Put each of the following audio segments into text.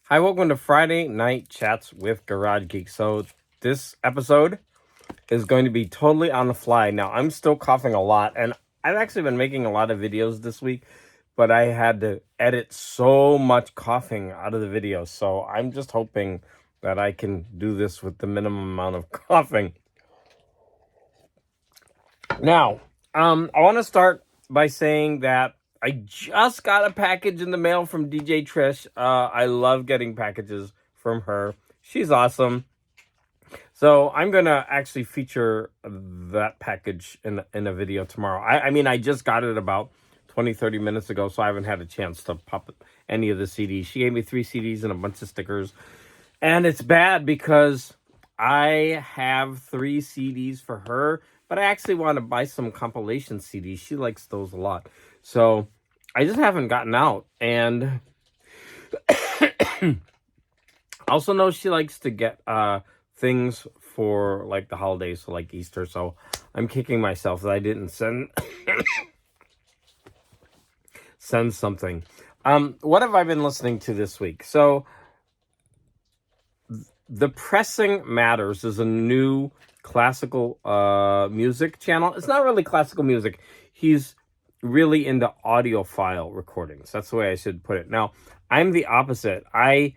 Hi, welcome to Friday Night Chats with Garage Geek. So this episode is going to be totally on the fly. Now, I'm still coughing a lot, and I've actually been making a lot of videos this week, but I had to edit so much coughing out of the video. So I'm just hoping that I can do this with the minimum amount of coughing. Now, I want to start by saying that I just got a package in the mail from DJ Trish. I love getting packages from her. She's awesome. So I'm going to actually feature that package in a video tomorrow. I mean, I just got it about 20-30 minutes ago, so I haven't had a chance to pop any of the CDs. She gave me 3 CDs and a bunch of stickers. And it's bad because I have 3 CDs for her, but I actually want to buy some compilation CDs. She likes those a lot. So I just haven't gotten out. And I also know she likes to get things for like the holidays, so like Easter. So I'm kicking myself that I didn't send something. What have I been listening to this week? So The Pressing Matters is a new classical music channel. It's not really classical music. He's really into audiophile recordings. That's the way I should put it. Now, I'm the opposite. I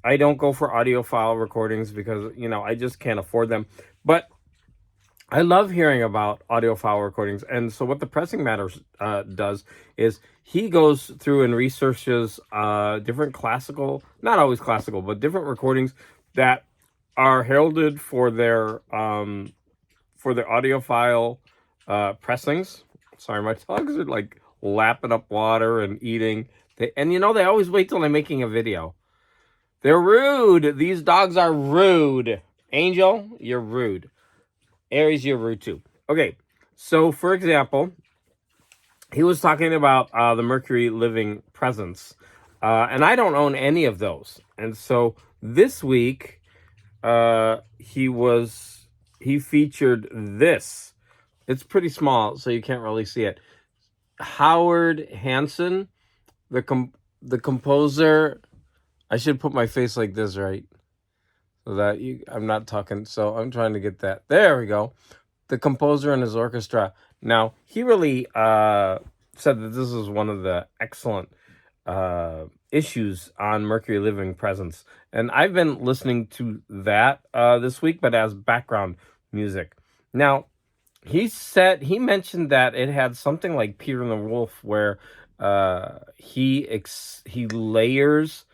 don't go for audiophile recordings because, I just can't afford them. But I love hearing about audiophile recordings. And so what The Pressing Matters does is he goes through and researches different classical, not always classical, but different recordings that are heralded for their audiophile pressings. Sorry, my dogs are like lapping up water and eating. They always wait till I'm making a video. They're rude. These dogs are rude. Angel, you're rude. Aries, you're rude too. Okay, so for example, he was talking about the Mercury Living Presence. And I don't own any of those. And so this week, he featured this. It's pretty small, so you can't really see it. Howard Hanson, the composer. I should put my face like this, right? So that I'm not talking. So I'm trying to get that. There we go. The composer and his orchestra. Now, he really said that this is one of the excellent issues on Mercury Living Presence. And I've been listening to that this week, but as background music. Now, he mentioned that it had something like Peter and the Wolf, where he layers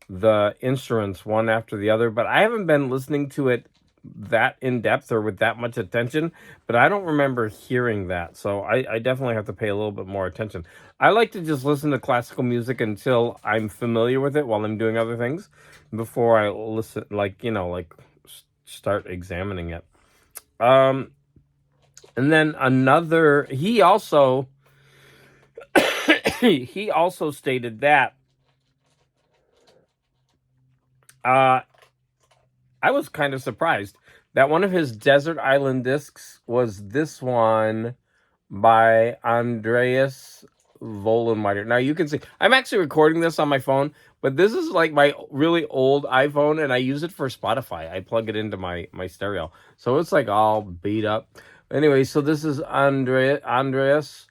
the instruments one after the other, but I haven't been listening to it that in depth or with that much attention, but I don't remember hearing that. So I definitely have to pay a little bit more attention. I like to just listen to classical music until I'm familiar with it while I'm doing other things before I listen, start examining it. And then he also stated that I was kind of surprised that one of his Desert Island discs was this one by Andreas Vollenweider. Now you can see, I'm actually recording this on my phone, but this is like my really old iPhone, and I use it for Spotify. I plug it into my stereo. So it's like all beat up. Anyway, so this is Andreas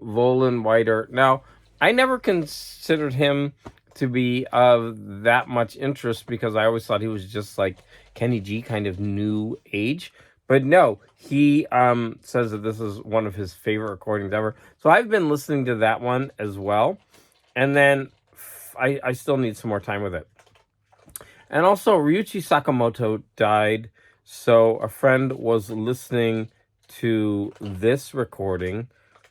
Vollenweider. Now, I never considered him to be of that much interest because I always thought he was just like Kenny G, kind of new age. But no, he says that this is one of his favorite recordings ever. So I've been listening to that one as well. And then I still need some more time with it. And also, Ryuichi Sakamoto died. So a friend was listening to this recording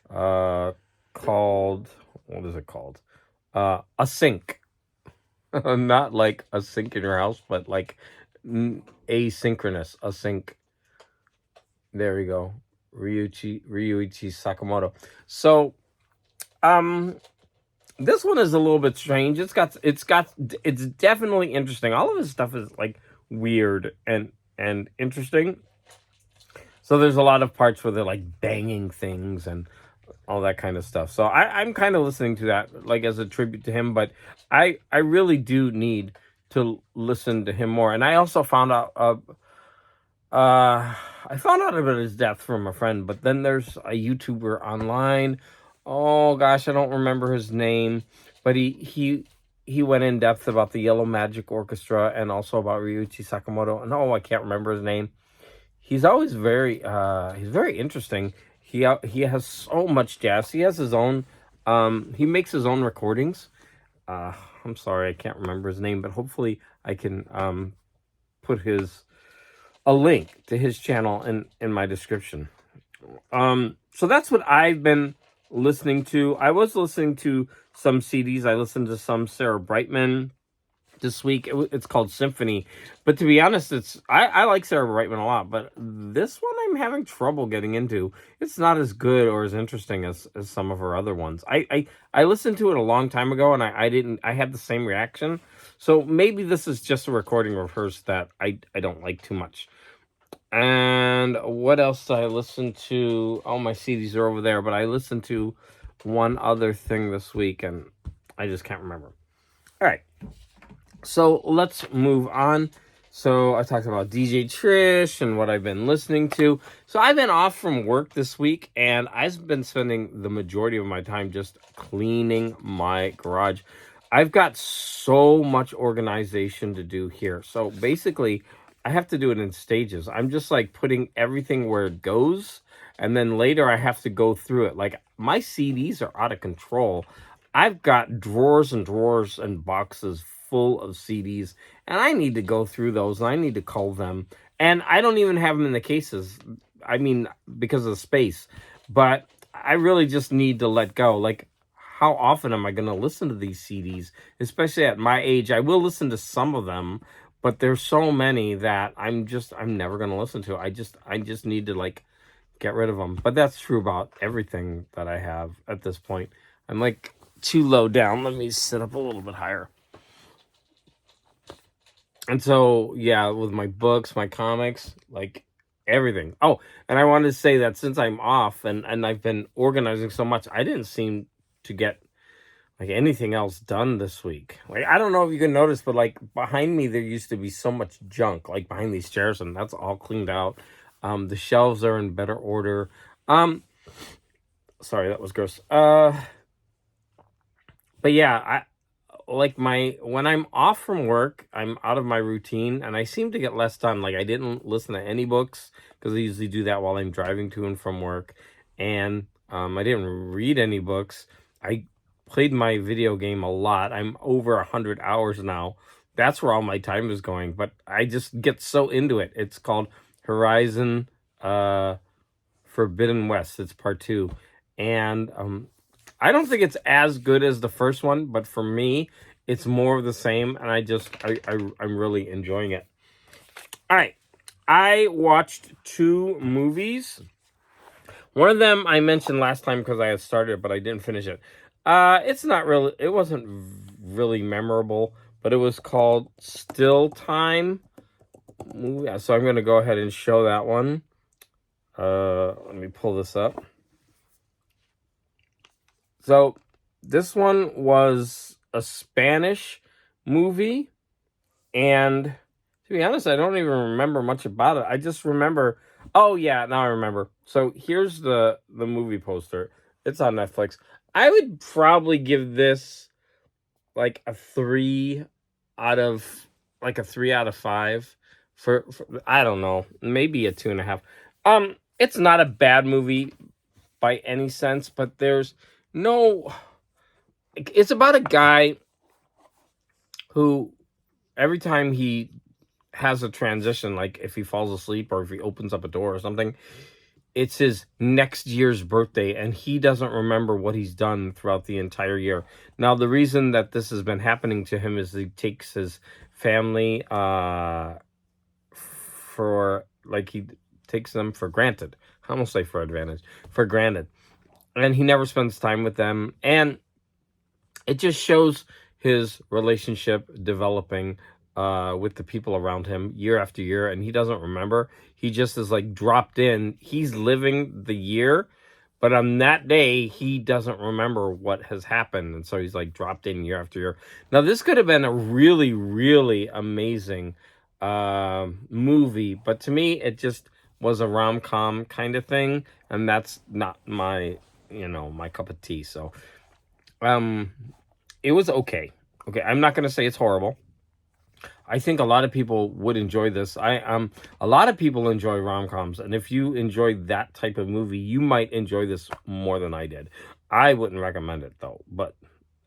called, what is it called? A sink. Not like a sink in your house, but like asynchronous, a sink. There we go. Ryuichi Sakamoto. So this one is a little bit strange. It's definitely interesting. All of his stuff is like weird and interesting. So there's a lot of parts where they're like banging things and all that kind of stuff. So I'm kind of listening to that like as a tribute to him, but I really do need to listen to him more. And I also found out I found out about his death from a friend, but then there's a YouTuber online. Oh gosh, I don't remember his name, but he went in depth about the Yellow Magic Orchestra and also about Ryuichi Sakamoto. And oh, I can't remember his name. He's always he's very interesting. He has so much jazz. He has his own he makes his own recordings. I'm sorry, I can't remember his name, but hopefully I can put a link to his channel in my description. So that's what I've been listening to. I was listening to some CDs. I listened to some Sarah Brightman this week. It's called Symphony. But to be honest, I like Sarah Brightman a lot, but this one I'm having trouble getting into. It's not as good or as interesting as some of her other ones. I listened to it a long time ago, and I had the same reaction. So maybe this is just a recording of hers that I don't like too much. And what else did I listen to? Oh, my CDs are over there, but I listened to one other thing this week, and I just can't remember. All right. So let's move on. So I talked about DJ Trish and what I've been listening to. So I've been off from work this week, and I've been spending the majority of my time just cleaning my garage. I've got so much organization to do here. So basically, I have to do it in stages. I'm just like putting everything where it goes, and then later I have to go through it. Like, my CDs are out of control. I've got drawers and drawers and boxes full of CDs, and I need to go through those, and I need to cull them. And I don't even have them in the cases. I mean, because of the space. But I really just need to let go. Like, how often am I going to listen to these CDs? Especially at my age, I will listen to some of them, but there's so many that I'm never going to listen to. I just need to, like, get rid of them. But that's true about everything that I have at this point. I'm like too low down. Let me sit up a little bit higher. And so, yeah, with my books, my comics, like everything. Oh, and I wanted to say that since I'm off and I've been organizing so much, I didn't seem to get like anything else done this week. Like, I don't know if you can notice, but like behind me, there used to be so much junk, like behind these chairs, and that's all cleaned out. The shelves are in better order. Sorry, that was gross. But yeah, when I'm off from work, I'm out of my routine, and I seem to get less done. Like, I didn't listen to any books because I usually do that while I'm driving to and from work, and I didn't read any books. I played my video game a lot. I'm over 100 hours now. That's where all my time is going, but I just get so into it. It's called Horizon Forbidden West. It's part 2, and I don't think it's as good as the first one, but for me, it's more of the same, and I'm really enjoying it. All right, I watched 2 movies. One of them I mentioned last time because I had started it, but I didn't finish it. It wasn't really memorable, but it was called Still Time. So I'm going to go ahead and show that one. Let me pull this up. So this one was a Spanish movie, and to be honest, I don't even remember much about it. I just remember, oh yeah, now I remember. So here's the movie poster. It's on Netflix. I would probably give this like a 3 out of 5 for I don't know, maybe a 2.5. It's not a bad movie by any sense, but there's no, it's about a guy who every time he has a transition, like if he falls asleep or if he opens up a door or something, it's his next year's birthday, and he doesn't remember what he's done throughout the entire year. Now, the reason that this has been happening to him is he takes his family he takes them for granted. I almost say for granted. And he never spends time with them. And it just shows his relationship developing with the people around him year after year. And he doesn't remember. He just is like dropped in. He's living the year, But on that day, he doesn't remember what has happened. And so he's like dropped in year after year. Now, this could have been a really, really amazing movie. But to me, it just was a rom-com kind of thing. And that's not my, my cup of tea. So it was okay. Okay, I'm not going to say it's horrible. I think a lot of people would enjoy this. A lot of people enjoy rom-coms, and if you enjoy that type of movie, you might enjoy this more than I did. I wouldn't recommend it though, but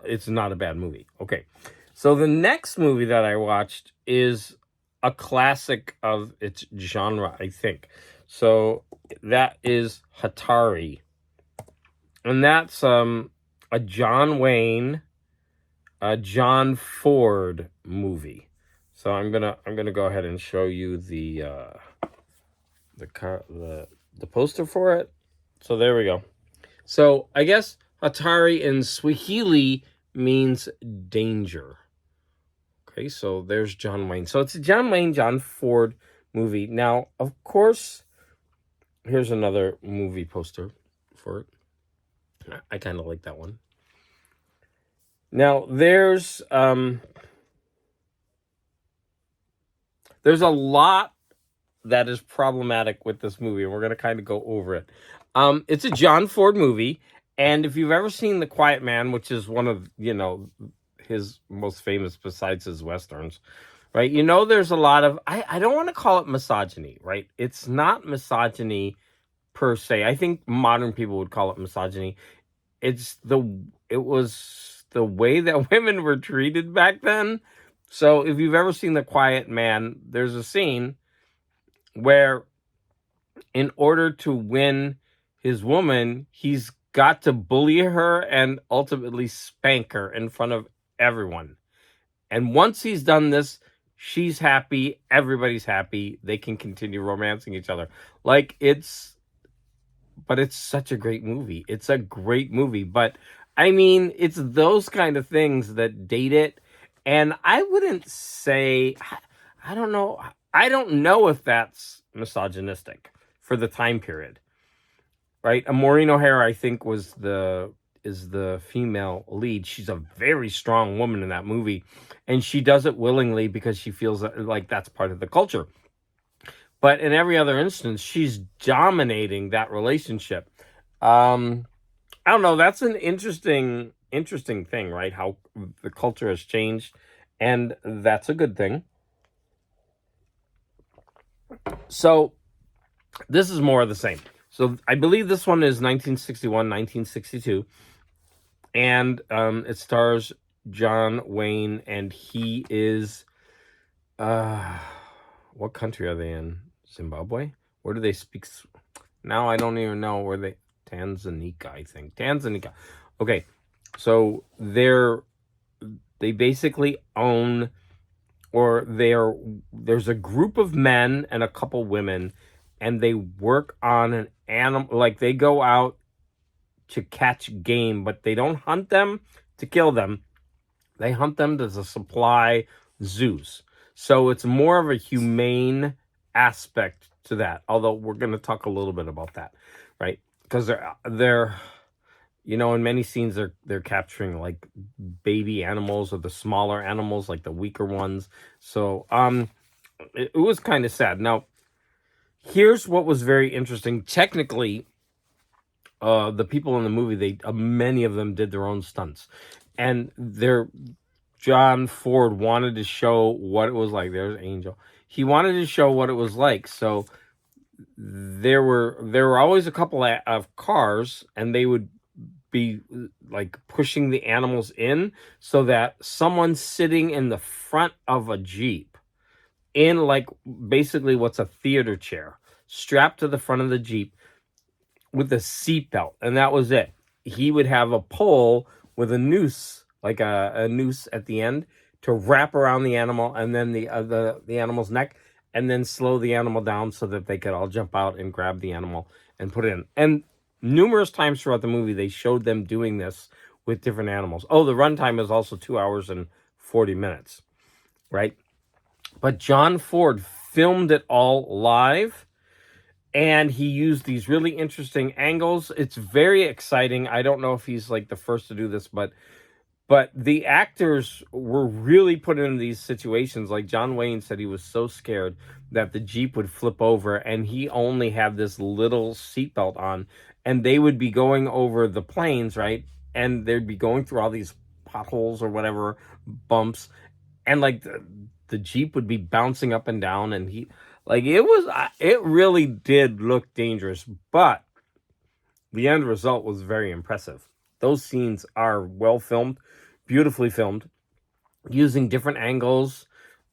it's not a bad movie. Okay. So the next movie that I watched is a classic of its genre, I think. So that is Hatari. And that's a John Wayne, John Ford movie. So I'm gonna go ahead and show you the poster for it. So there we go. So I guess Hatari in Swahili means danger. Okay, so there's John Wayne. So it's a John Wayne, John Ford movie. Now, of course, here's another movie poster for it. I kind of like that one. Now, there's a lot that is problematic with this movie, and we're going to kind of go over it. It's a John Ford movie, and if you've ever seen The Quiet Man, which is one of, his most famous besides his Westerns, right? There's a lot of, I don't want to call it misogyny, right? It's not misogyny per se. I think modern people would call it misogyny. It was the way that women were treated back then. So if you've ever seen The Quiet Man, there's a scene where in order to win his woman, he's got to bully her and ultimately spank her in front of everyone. And once he's done this, she's happy, everybody's happy, they can continue romancing each other. But it's such a great movie. It's a great movie. But I mean, it's those kind of things that date it. And I wouldn't say, I don't know. I don't know if that's misogynistic for the time period, right? Maureen O'Hara, I think, is the female lead. She's a very strong woman in that movie, and she does it willingly because she feels like that's part of the culture. But in every other instance, she's dominating that relationship. I don't know. That's an interesting thing, right? How the culture has changed, and that's a good thing. So this is more of the same. So I believe this one is 1961, 1962. And it stars John Wayne, and he is... what country are they in? Zimbabwe? Where do they speak? Now I don't even know where they... Tanzania, I think. Tanzania. Okay, so they basically own... or there's a group of men and a couple women, and they work on an animal, like they go out to catch game, but they don't hunt them to kill them. They hunt them to supply zoos. So it's more of a humane aspect to that, although we're going to talk a little bit about that, right? Because they're in many scenes they're capturing like baby animals or the smaller animals, like the weaker ones. So it was kind of sad. Now, here's what was very interesting. Technically, the people in the movie, many of them did their own stunts, and John Ford wanted to show what it was like. There's Angel. He wanted to show what it was like. So there were always a couple of cars, and they would be like pushing the animals in so that someone sitting in the front of a Jeep in like basically what's a theater chair strapped to the front of the Jeep with a seatbelt, and that was it. He would have a pole with a noose, like a noose at the end, to wrap around the animal and then the animal's neck, and then slow the animal down so that they could all jump out and grab the animal and put it in. And numerous times throughout the movie, they showed them doing this with different animals. Oh, the runtime is also 2 hours and 40 minutes, right? But John Ford filmed it all live, and he used these really interesting angles. It's very exciting. I don't know if he's like the first to do this, but the actors were really put in these situations. Like John Wayne said he was so scared that the Jeep would flip over, and he only had this little seatbelt on, and they would be going over the plains, right? And they'd be going through all these potholes or whatever, bumps, and like the Jeep would be bouncing up and down, and it really did look dangerous, but the end result was very impressive. Those scenes are well filmed, beautifully filmed, using different angles.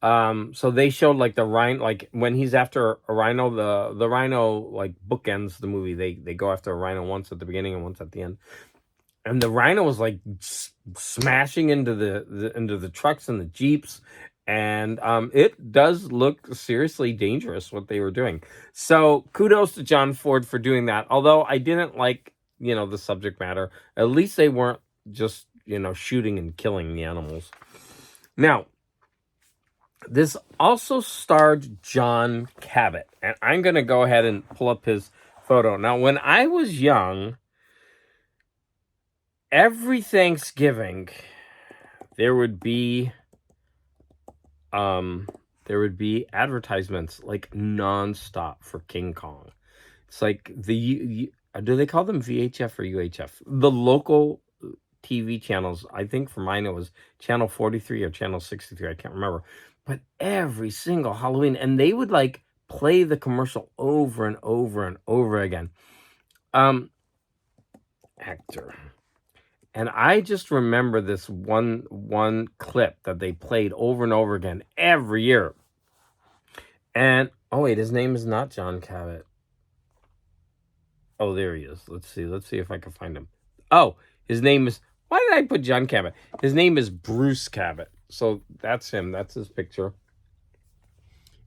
So they showed like the rhino, like when he's after a rhino, the rhino like bookends the movie. They go after a rhino once at the beginning and once at the end, and the rhino was like smashing into the trucks and the Jeeps, and it does look seriously dangerous what they were doing. So kudos to John Ford for doing that. Although I didn't like, the subject matter. At least they weren't just, shooting and killing the animals. Now, this also starred John Cabot, and I'm going to go ahead and pull up his photo. Now, when I was young, every Thanksgiving, there would be advertisements like nonstop for King Kong. It's like do they call them VHF or UHF? The local TV channels, I think for mine it was channel 43 or channel 63, I can't remember. But every single Halloween, and they would like play the commercial over and over and over again. Actor. And I just remember this one clip that they played over and over again every year. And oh wait, his name is not John Cabot. Oh, there he is. Let's see if I can find him. Oh, his name is, why did I put John Cabot? His name is Bruce Cabot. So that's him. That's his picture.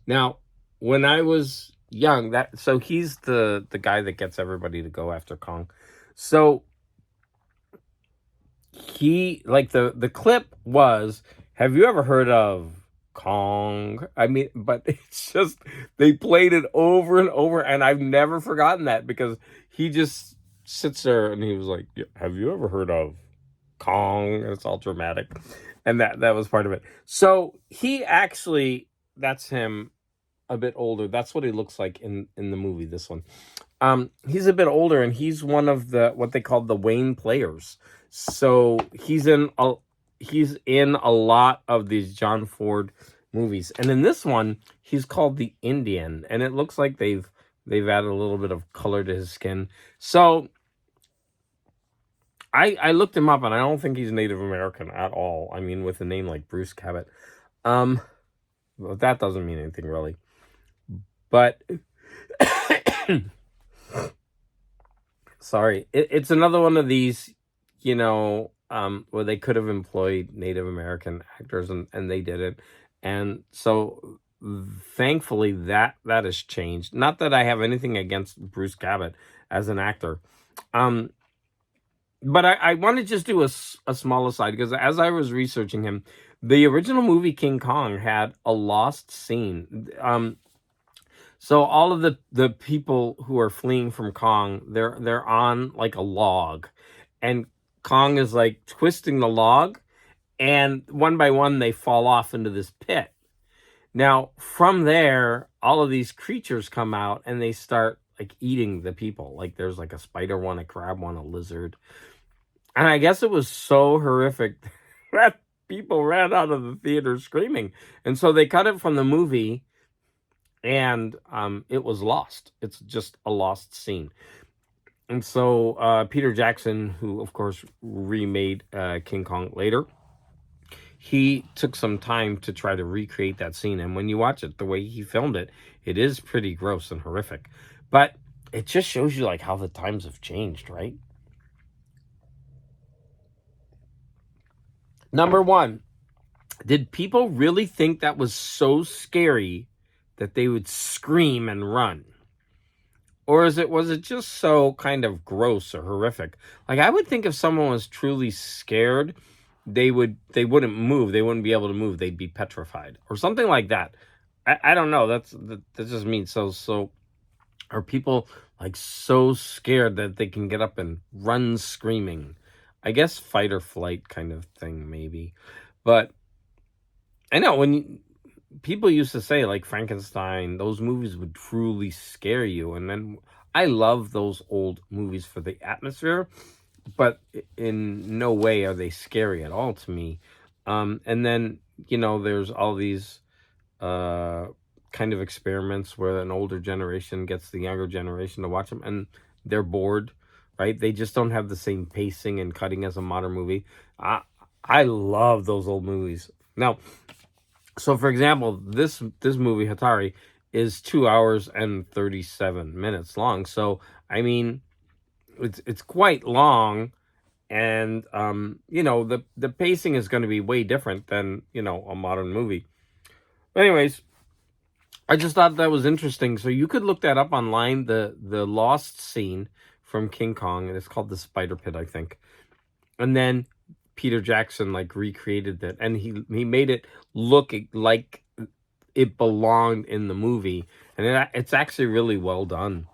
Now, when I was young, so he's the guy that gets everybody to go after Kong. So he, like, the clip was, have you ever heard of Kong? I mean, but it's just, they played it over and over, and I've never forgotten that, because he just sits there and he was like, have you ever heard of Kong? And it's all dramatic. And that was part of it. So he actually, that's him a bit older. That's what he looks like in the movie, this one. He's a bit older, and he's one of what they call the Wayne players. So he's in a lot of these John Ford movies. And in this one, he's called the Indian, and it looks like they've added a little bit of color to his skin. So I looked him up, and I don't think he's Native American at all. I mean, with a name like Bruce Cabot. Well, that doesn't mean anything really. But sorry, it's another one of these, where they could have employed Native American actors, and they didn't. And so thankfully that has changed. Not that I have anything against Bruce Cabot as an actor. But I want to just do a small aside, because as I was researching him, the original movie King Kong had a lost scene. So all of the people who are fleeing from Kong, they're on like a log, and Kong is like twisting the log, and one by one they fall off into this pit. Now from there, all of these creatures come out, and they start like eating the people. Like there's like a spider one, a crab one, a lizard. And I guess it was so horrific that people ran out of the theater screaming. And so they cut it from the movie, and it was lost. It's just a lost scene. And so Peter Jackson, who of course remade King Kong later, he took some time to try to recreate that scene. And when you watch it, the way he filmed it, it is pretty gross and horrific. But it just shows you like how the times have changed, right? Number one, did people really think that was so scary that they would scream and run? Or was it just so kind of gross or horrific? Like, I would think if someone was truly scared, they wouldn't move. They wouldn't be able to move. They'd be petrified or something like that. I don't know. That just means so Are people like so scared that they can get up and run screaming? I guess fight or flight kind of thing, maybe. But I know people used to say like Frankenstein, those movies would truly scare you. And then I love those old movies for the atmosphere, but in no way are they scary at all to me. And then, there's all these uh, kind of experiments where an older generation gets the younger generation to watch them and they're bored, right? They just don't have the same pacing and cutting as a modern movie. I love those old movies. Now, so for example, this movie Hatari is 2 hours and 37 minutes long. So I mean, it's quite long, and the pacing is going to be way different than a modern movie. Anyways, I just thought that was interesting. So you could look that up online. The lost scene from King Kong, and it's called the Spider Pit, I think. And then Peter Jackson like recreated that, and he made it look like it belonged in the movie, and it's actually really well done.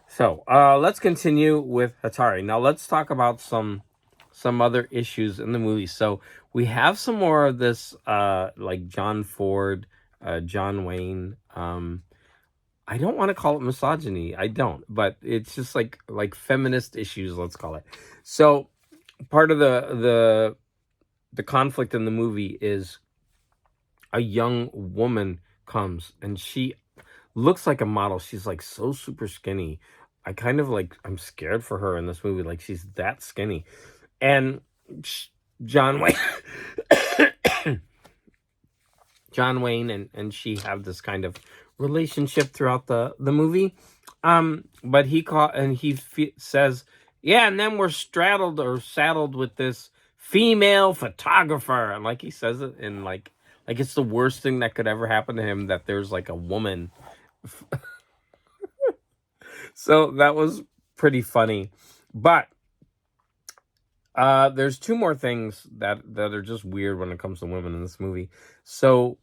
So let's continue with Hatari. Now let's talk about some other issues in the movie. So we have some more of this like John Ford, John Wayne. I don't want to call it misogyny. I don't, but it's just like feminist issues, let's call it. So part of the conflict in the movie is a young woman comes and she looks like a model. She's like so super skinny. I'm scared for her in this movie. Like she's that skinny. And John Wayne, John Wayne and she have this kind of relationship throughout the movie. But says, yeah, and then we're saddled with this female photographer. And like he says it in like it's the worst thing that could ever happen to him, that there's like a woman. So that was pretty funny. But there's two more things that are just weird when it comes to women in this movie. So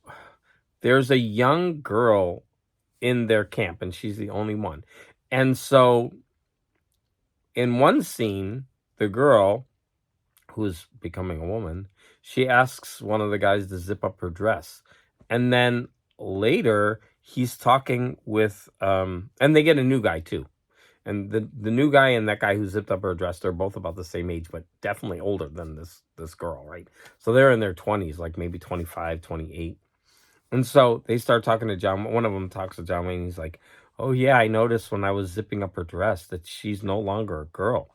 there's a young girl in their camp, and she's the only one. And so in one scene, the girl, who's becoming a woman, she asks one of the guys to zip up her dress. And then later, he's talking with, and they get a new guy too. And the new guy and that guy who zipped up her dress, they're both about the same age, but definitely older than this girl, right? So they're in their 20s, like maybe 25, 28. And so they start talking to John. One of them talks to John Wayne. He's like, oh, yeah, I noticed when I was zipping up her dress that she's no longer a girl.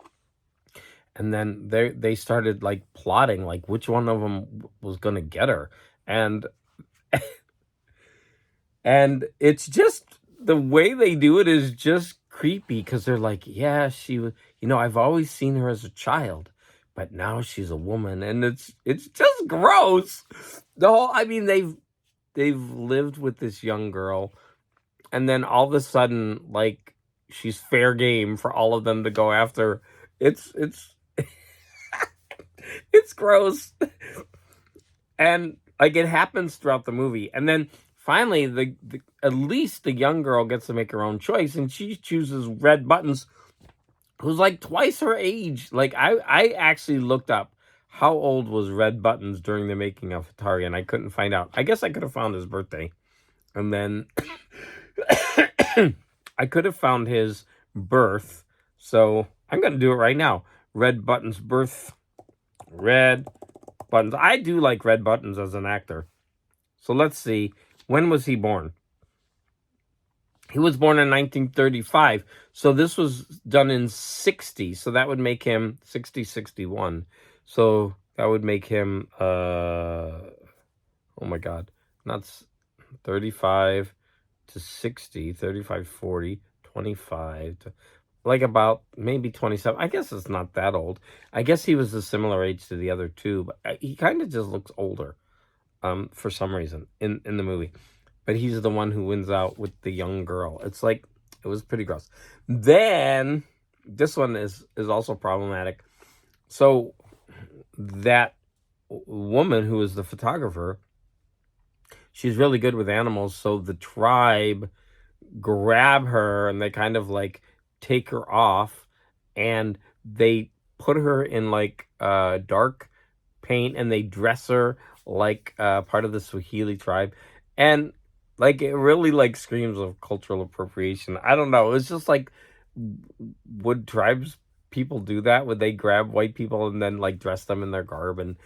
And then they started like plotting, like which one of them was going to get her. And it's just the way they do it is just creepy, because they're like, yeah, she was, I've always seen her as a child, but now she's a woman. And it's just gross. They've lived with this young girl, and then all of a sudden, like, she's fair game for all of them to go after. It's it's gross. And like it happens throughout the movie. And then finally at least the young girl gets to make her own choice, and she chooses Red Buttons, who's like twice her age. Like I actually looked up how old was Red Buttons during the making of Hatari, and I couldn't find out. I guess I could have found his birthday. And then I could have found his birth. So I'm going to do it right now. Red Buttons' birth. Red Buttons. I do like Red Buttons as an actor. So let's see. When was he born? He was born in 1935. So this was done in 60. So that would make him 61. So that would make him, oh my God, not 35 to 60, 35, 40, 25, to, like about maybe 27. I guess it's not that old. I guess he was a similar age to the other two, but he kind of just looks older for some reason in the movie. But he's the one who wins out with the young girl. It's like, it was pretty gross. Then, this one is also problematic. So, that woman who is the photographer, she's really good with animals. So the tribe grab her and they kind of like take her off, and they put her in like dark paint, and they dress her like part of the Swahili tribe, and like it really like screams of cultural appropriation. I don't know. It's just like, would tribes people do that? Would they grab white people and then like dress them in their garb and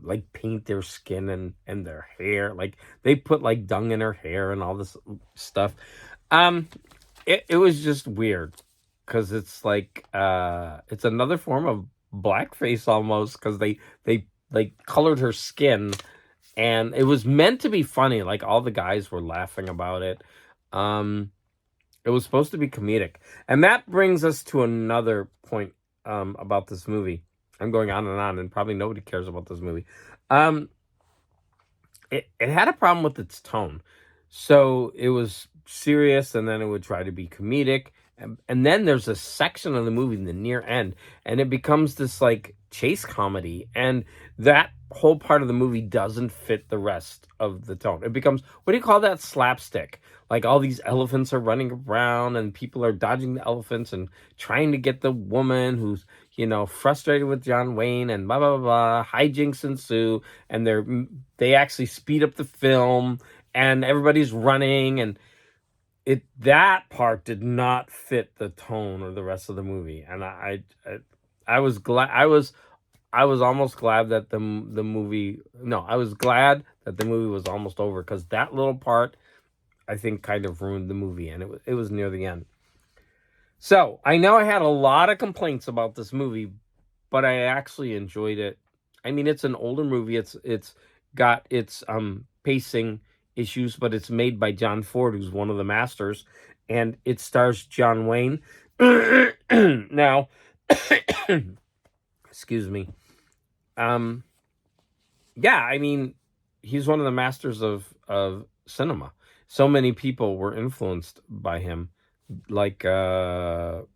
like paint their skin and their hair? Like they put like dung in her hair and all this stuff. Um, it was just weird because it's like it's another form of blackface almost, because they like colored her skin, and it was meant to be funny. Like all the guys were laughing about it. It was supposed to be comedic. And that brings us to another point about this movie. I'm going on, and probably nobody cares about this movie. It had a problem with its tone. So it was serious, and then it would try to be comedic. And then there's a section of the movie in the near end, and it becomes this like chase comedy. And that whole part of the movie doesn't fit the rest of the tone. It becomes, what do you call that? Slapstick. Like all these elephants are running around and people are dodging the elephants and trying to get the woman who's, frustrated with John Wayne, and blah, blah, blah, blah. Hijinks ensue, and they actually speed up the film, and everybody's running, and that part did not fit the tone of the rest of the movie. And I was glad, I was almost glad that the movie, no, I was glad that the movie was almost over, because that little part, I think, kind of ruined the movie, and it was near the end. So I know I had a lot of complaints about this movie, but I actually enjoyed it. I mean, it's an older movie. It's got its pacing issues, but it's made by John Ford, who's one of the masters, and it stars John Wayne. Now, excuse me. Yeah, I mean, he's one of the masters of cinema. So many people were influenced by him, like the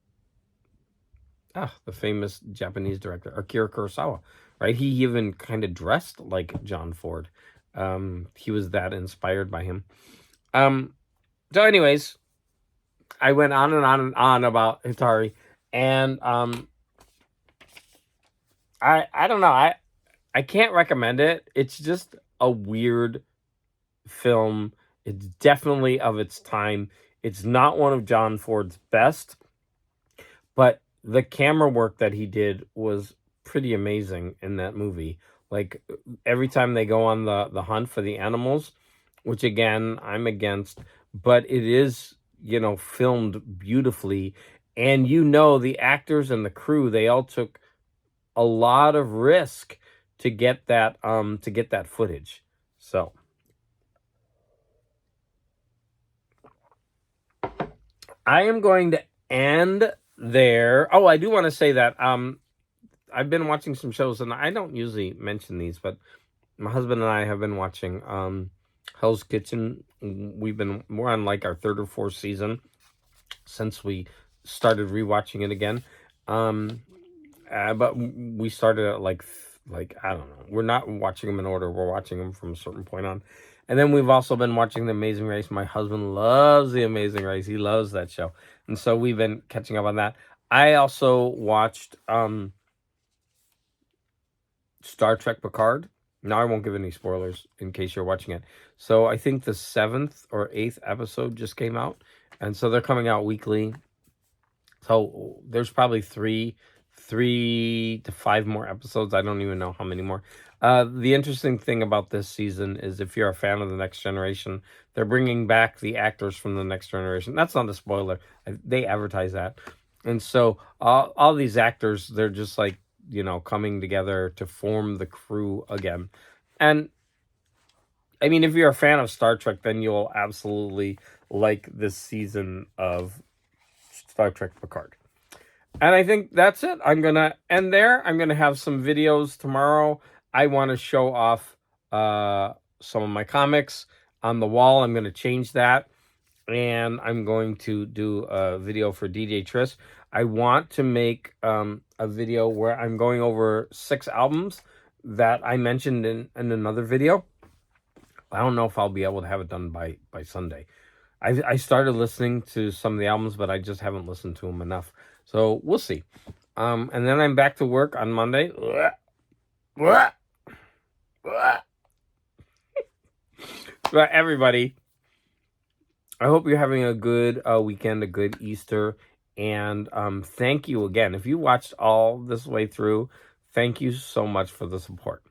famous Japanese director Akira Kurosawa, right? He even kind of dressed like John Ford. He was that inspired by him. So anyways, I went on and on and on about Hatari, and I don't know. I can't recommend it. It's just a weird film. It's definitely of its time. It's not one of John Ford's best, but the camera work that he did was pretty amazing in that movie. Like every time they go on the hunt for the animals, which again, I'm against, but it is, filmed beautifully. And the actors and the crew, they all took a lot of risk to get that footage. So I am going to end there. Oh, I do want to say that I've been watching some shows, and I don't usually mention these, but my husband and I have been watching Hell's Kitchen. We're on like our third or fourth season since we started rewatching it again. But we started at like I don't know. We're not watching them in order. We're watching them from a certain point on. And then we've also been watching The Amazing Race. My husband loves The Amazing Race. He loves that show. And so we've been catching up on that. I also watched Star Trek Picard. Now I won't give any spoilers in case you're watching it. So I think the 7th or 8th episode just came out. And so they're coming out weekly. So there's probably 3 to 5 more episodes. I don't even know how many more. The interesting thing about this season is, if you're a fan of The Next Generation, they're bringing back the actors from The Next Generation. That's not a spoiler. They advertise that. And so all these actors, they're just like, coming together to form the crew again. And I mean, if you're a fan of Star Trek, then you'll absolutely like this season of Star Trek Picard. And I think that's it. I'm going to end there. I'm going to have some videos tomorrow. I want to show off some of my comics on the wall. I'm going to change that. And I'm going to do a video for DJ Tris. I want to make a video where I'm going over 6 albums that I mentioned in another video. I don't know if I'll be able to have it done by Sunday. I started listening to some of the albums, but I just haven't listened to them enough. So we'll see. And then I'm back to work on Monday. But everybody, I hope you're having a good weekend, a good Easter. And thank you again. If you watched all this way through, thank you so much for the support.